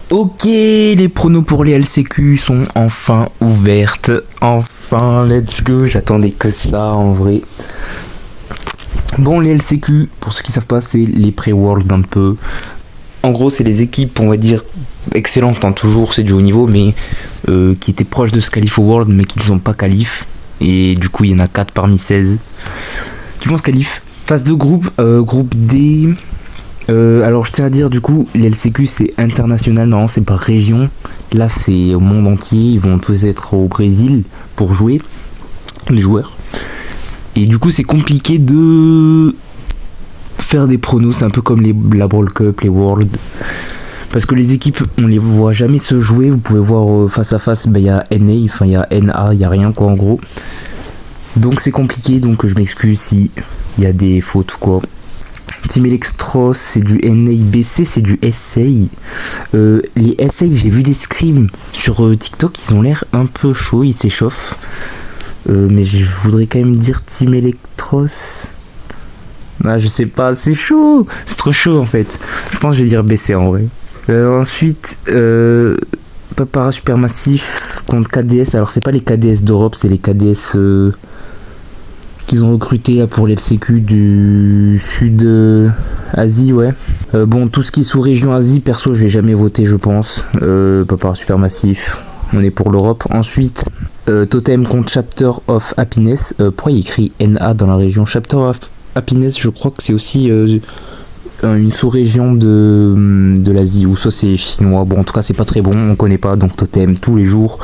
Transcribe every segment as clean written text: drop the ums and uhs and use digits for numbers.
Ok, les pronos pour les LCQ sont enfin ouvertes. Enfin, let's go. J'attendais que ça en vrai. Bon, les LCQ, pour ceux qui savent pas, c'est les pré-world un peu. En gros, c'est les équipes, on va dire, excellentes, hein, toujours, c'est du haut niveau, mais qui étaient proches de se qualifier au World, mais qui ne sont pas qualif. Et du coup, il y en a 4 parmi 16 qui vont se qualifier. Phase de groupe, groupe D. Alors je tiens à dire du coup les LCQ c'est international, non c'est par région. Là c'est au monde entier, ils vont tous être au Brésil pour jouer, les joueurs. Et du coup c'est compliqué de faire des pronos, c'est un peu comme la Brawl Cup, les Worlds. Parce que les équipes on les voit jamais se jouer, vous pouvez voir face à face, il y a NA, enfin il y a NA, il y a rien quoi en gros. Donc c'est compliqué, donc je m'excuse si il y a des fautes ou quoi. Team Electros, c'est du NABC, c'est du SA. Les SA, j'ai vu des scrims sur TikTok, ils ont l'air un peu chauds, ils s'échauffent. Mais je voudrais quand même dire Team Electros. Ah, je sais pas, c'est chaud, c'est trop chaud en fait. Je pense que je vais dire BC en vrai. Ensuite, Papara Supermassif contre KDS. Alors, c'est pas les KDS d'Europe, c'est les KDS. Qu'ils ont recruté là, pour les LCQ du sud Asie, ouais. Bon, tout ce qui est sous région Asie, perso, je vais jamais voter, je pense. Pas par Supermassif, on est pour l'Europe. Ensuite, Totem contre Chapter of Happiness. Pourquoi il écrit NA dans la région Chapter of Happiness, je crois que c'est aussi une sous-région de l'Asie, ou soit c'est chinois. Bon, en tout cas, c'est pas très bon, on connaît pas, donc Totem tous les jours.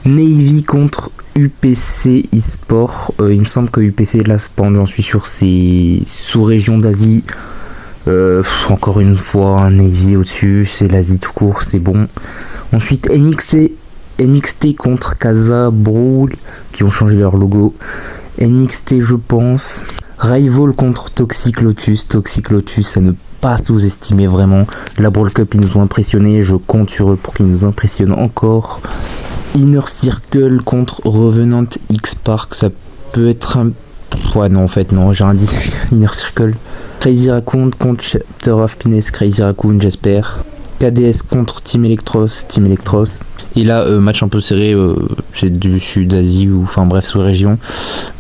Navy contre UPC eSport. Il me semble que UPC, là, j'en suis sûr, c'est sous-région d'Asie. Encore une fois, un Navy au-dessus, c'est l'Asie tout court, c'est bon. Ensuite, NXT contre Casa Brawl, qui ont changé leur logo. NXT, je pense. Rival contre Toxic Lotus. Toxic Lotus, à ne pas sous-estimer vraiment. La Brawl Cup, ils nous ont impressionnés. Je compte sur eux pour qu'ils nous impressionnent encore. Inner Circle contre Revenant X-Park, ça peut être un... Ouais non en fait non, j'ai rien dit. Inner Circle. Crazy Raccoon contre Chapter of Happiness, Crazy Raccoon j'espère. KDS contre Team Electros. Et là match un peu serré, c'est du sud Asie ou enfin bref sous région.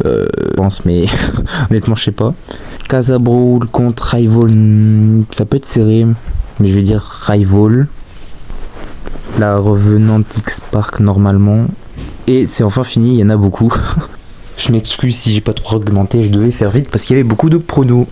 Je pense mais honnêtement je sais pas. Casa Brawl contre Rival, ça peut être serré, mais je vais dire Rival. La Revenante X-Park normalement. Et c'est enfin fini, il y en a beaucoup. Je m'excuse si j'ai pas trop argumenté, je devais faire vite parce qu'il y avait beaucoup de pronos.